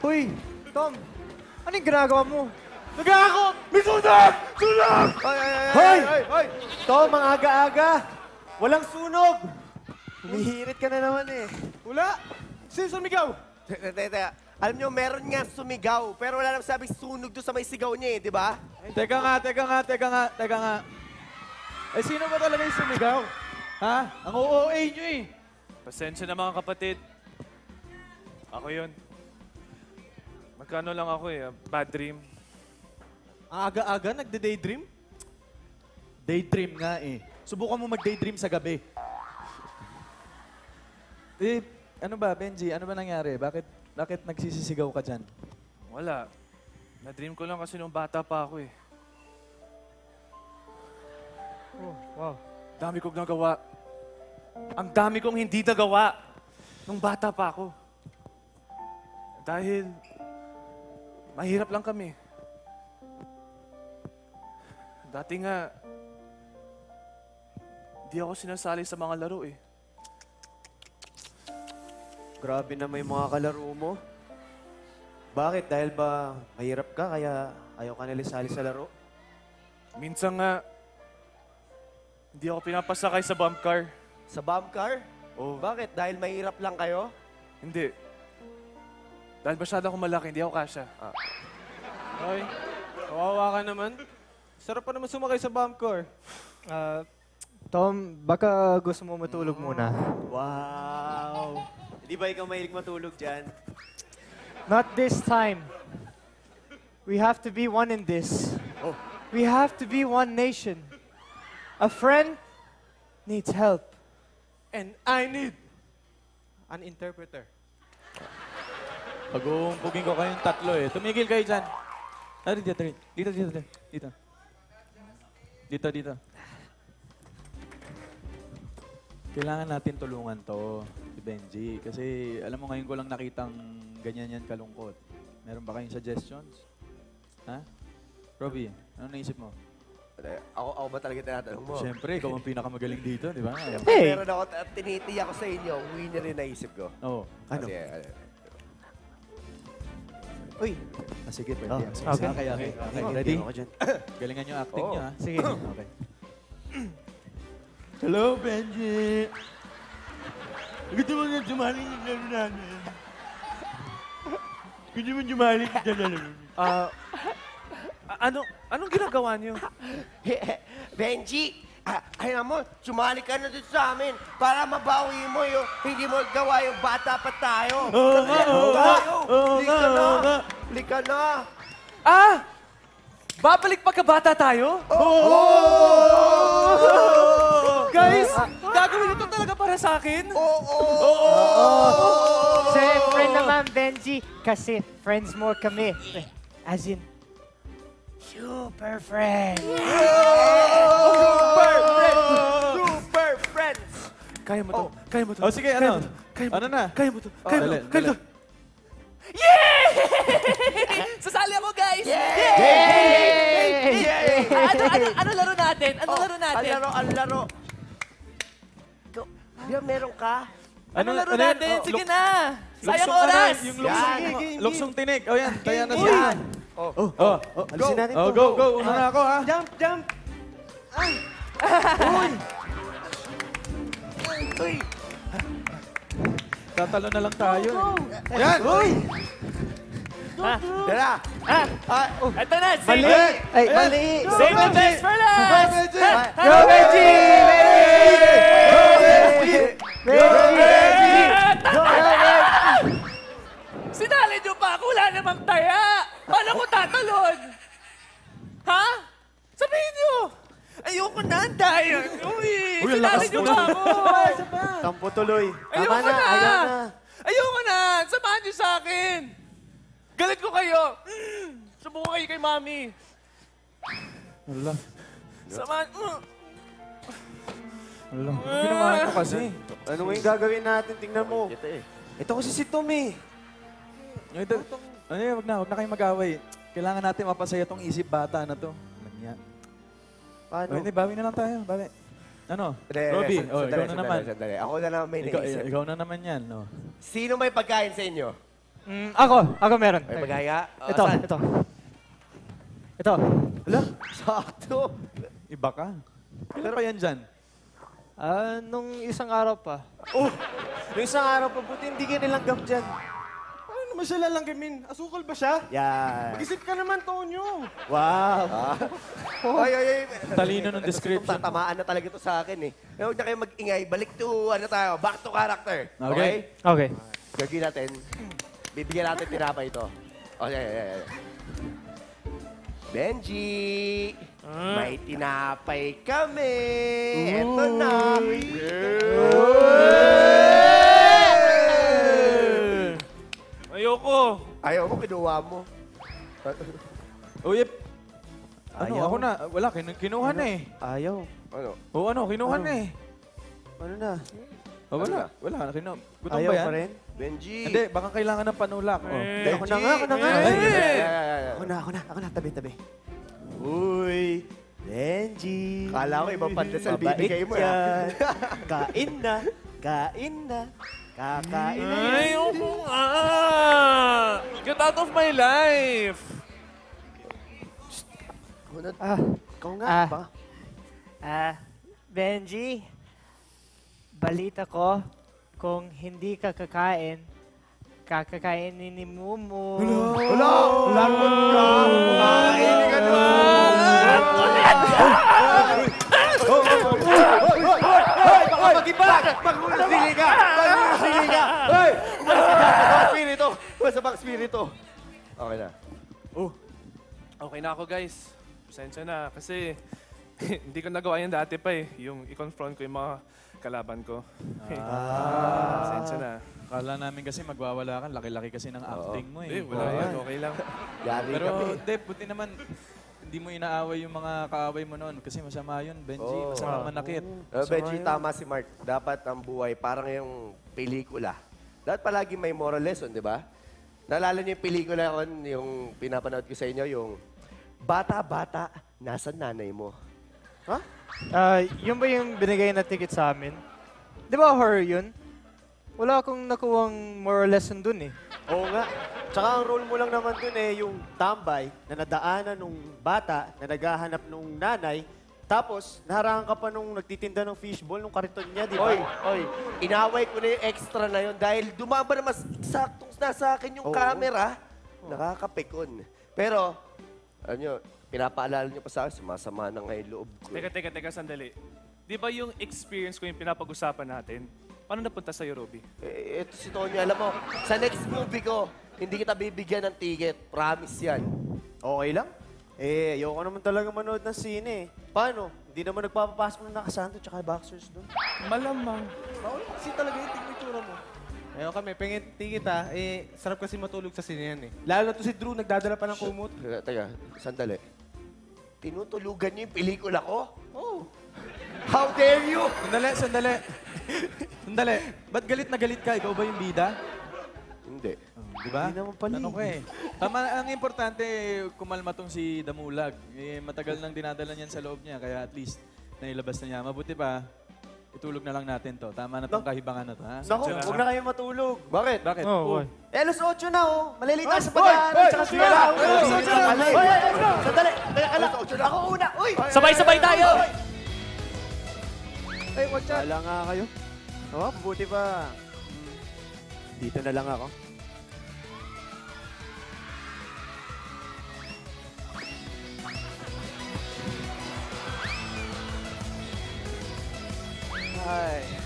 Hoy, Tom, anong ginagawa mo? Nag-aakot! May sunog! Sunog! Hoy! Tom, ang aga-aga. Walang sunog. Humihirit ka na naman eh. Wala! Sino sumigaw? Teka, alam nyo, meron nga sumigaw, pero wala nang sabing sunog doon sa may sigaw niya eh, di ba? Teka nga. Eh, sino ba talaga yung sumigaw? Ha? Ang OOA nyo eh. Pasensya na mga kapatid. Ako yun. Magkano lang ako eh, bad dream. Ang aga-aga, nagde-daydream? Daydream nga eh. Subukan mo mag-daydream sa gabi. Eh, ano ba, Benji? Ano ba nangyari? Bakit nagsisisigaw ka dyan? Wala. Na-dream ko lang kasi nung bata pa ako eh. Oh, wow. Dami kong nagawa. Ang dami kong hindi nagawa nung bata pa ako. Dahil mahirap lang kami. Dati nga, di ako sinasali sa mga laro eh. Grabe na may mga kalaro mo. Bakit? Dahil ba mahirap ka kaya ayaw ka nilisali sa laro? Minsan nga, hindi ako pinapasakay sa bump car. Sa bomb car? Oh, Bakit? Dahil mahirap lang kayo? hindi. Dahil masyado akong malaki, hindi ako kasya. Ay, kawawa ka naman. Sarap pa naman sumakay sa bump car. Tom, baka gusto mo matulog muna. Wow! Hindi ba ikaw mahilig matulog dyan? Not this time. We have to be one in this. Oh. We have to be one nation. A friend needs help. And I need an interpreter. Pag-uumpugin ko kayong tatlo eh. Tumigil kayo dyan. Dito. Kailangan natin tulungan to, si Benji. Kasi alam mo ngayon ko lang nakitang ganyan yan kalungkot. Meron ba kayong suggestions? Ha? Robbie, ano naisip mo? Ako ba talaga tinatanong mo? Siyempre, ikaw ang pinakamagaling dito, di ba? Hey! Meron ako, tinitiyak ko sa inyo, winner rin naisip ko. Oo. Ano? Kasi, Uy, Sige, pwede. Oh, Okay. Okay. Ready? Ako dyan. Galingan yung acting Oo. niyo, ha? Sige. Okay. Hello, Benji. Gusto mo na sumali ng laro namin? Gusto mo sumali ng laro? Anong ginagawa niyo? Benji, ayun mo, sumali ka na dito sa amin para mabawi mo yung hindi mo gawa yung bata pa tayo. Lika na. Babalik pagkabata tayo? Guys, gagawin ito talaga para sa akin? Siyempre naman, Benji. Kasi friends more kami. As in, super friends. Super friends. Kaya mo to. Kaya mo to. Oh, sige, ano? Ano na? Kaya mo to. Kaya mo to. Kaya mo to. Sasali ako, guys! Yay! Ano laro natin? Ano laro natin? Ang laro. Di ba meron ka? Ano laro yan? natin? Oh, Sige na! Sayang luksong ano, oras! yung Yan. luksong tinig. Oh, yan. Kaya na Game. siya. Yan. Alisin natin Oh, to. go. Una na ako, ha? Jump! Uy. Tatalo na lang tayo. Yan! Uy! Tara. Ito na! Mali! Ay, mali! Save the best for last! Go, Benji! Sinali niyo pa ako! Wala namang taya! Paano ko tatalon? Ha? Sabihin niyo! Ayoko na, ang daya! Uy! Uy, ang Sinali lakas niyo mo. pa ako! Tampo tuloy. Ayoko Tama na, na. ayaw na. Ayoko na! Samahan niyo sa akin! Galit ko kayo! Subukan kayo kay Mami! Wala. Samahan... Wala. Ginawa ko kasi. Ano nga yung gagawin natin? Tingnan mo. Ito kasi si Tom eh. Wag na kayong mag-away. Kailangan natin mapasaya tong isip bata na to. Manya. Paano? Hindi, bawi na lang tayo. Bawi. Ano? Robbie, ikaw na naman. Sandali. Ako na naman may naisip. Ikaw na naman yan, no? Sino may pagkain sa inyo? Ako meron. Ay, magaya. Ito. Hala, sakto. Iba ka. Kailan pa yan dyan? Nung isang araw pa. Oh, yung isang araw pa, buti hindi ka nilanggam dyan. Ano naman siya lalanggamin? Asukal ba siya? Yan. Mag-isip ka naman, Tonyo. Wow. Ay. Talino ng description. Tatamaan na talaga ito sa akin eh. Huwag na kayo mag-ingay. Balik to, back to character. Okay. Okay. Gagawin natin. Bibigyan natin tinapay ito. Okay. Benji! May tinapay kami! Eto na! Ayoko. Ayaw mo, kinuha mo. Uy, ano, Ayaw. ako na. Wala, kinuha na eh. Ayaw. Ano? Oo, kinuha na eh. Ano na? Wala, gutom Ayaw ba yan? pa rin? Benji! Hindi, baka kailangan ng panulak. Oh. Eh, Ako na nga. Ako na. Tabi. Uy, Benji. Kala ko ibang pandesal Mabait bibigay mo. yan. Kain na. Kakain na yan. Ayoko nga. Get out of my life. Ikaw nga. Ah. Baka. Benji, balita ko, kung hindi ka kakain, kakakainin ni Mumu. Lagot ka! Kakainin ka Baka mag-iba! Magsili ka! Hoy! Masabang spirito! Okay na. Okay na ako, guys. Pasensya na. Kasi hindi ko nagawa yan dati pa eh. Yung i-confront ko yung mga kalaban ko. Pasensya na. Kala namin kasi magwawala ka. Laki-laki kasi ng acting mo Eh, eh. wala yan. Okay lang. Yari Pero kami. hindi, buti naman hindi mo inaaway yung mga kaaway mo noon. Kasi masama yun, Benji. Masama manakit. Benji, tama si Mark. Dapat ang buhay parang yung pelikula. Dapat palagi may moral lesson, di ba? Naalala niyo yung pelikula yung pinapanood ko sa inyo, yung bata-bata, nasa nanay mo. Yun ba yung binigay na ticket sa amin? Di ba horror yun? Wala akong nakuwang moral lesson dun eh. Oo nga. Tsaka ang role mo lang naman dun eh, yung tambay na nadaanan nung bata na naghahanap nung nanay. Tapos, naharangan ka pa nung nagtitinda ng fishball nung kariton niya, di ba? Oy, inaway ko na yung extra na yun dahil dumaba na mas eksaktong nasa akin yung Oo. camera. Nakakapikon. Pero, ano nyo, pinapaalala nyo pa sa akin, sumasama na nga yung loob ko. Teka, sandali. Di ba yung experience ko yung pinapag-usapan natin? Paano napunta sa'yo, Robby? Ito si Tony, alam mo, sa next movie ko, hindi kita bibigyan ng ticket. Promise yan. Okay lang. Eh, ayoko naman talaga manood ng sine eh. Paano? Hindi naman nagpapapasok ng nakasanto tsaka boxers doon. Malamang. Bawal kasi talaga yung tignitura mo. Ayun kami, pengin tingit sarap kasi matulog sa sine yan eh. Lalo na to si Drew, nagdadala pa ng kumot. Teka, sandali. Tinutulugan niyo yung pelikula ko? Oh. How dare you? Sandali. Ba't galit na galit ka? Ikaw ba yung bida? Hindi. Di ba? Hindi naman pala Ano ko eh. Tama, ang importante, kumalma tong si Damulag. Eh, matagal nang dinadala niyan sa loob niya, kaya at least nailabas na niya. Mabuti pa, itulog na lang natin to. Tama na tong kahibangan na to, ha? Naku, huwag na kayo matulog. Bakit? Bakit? Eh, alas 8 na oh. Malilito ka sa pag-aaral tsaka swela. Alas 8 na. Sandali. Teka, ako una. Uy! Sabay-sabay tayo! Ay, wala nga kayo. Oh, buti pa. Dito na lang ako. Ay.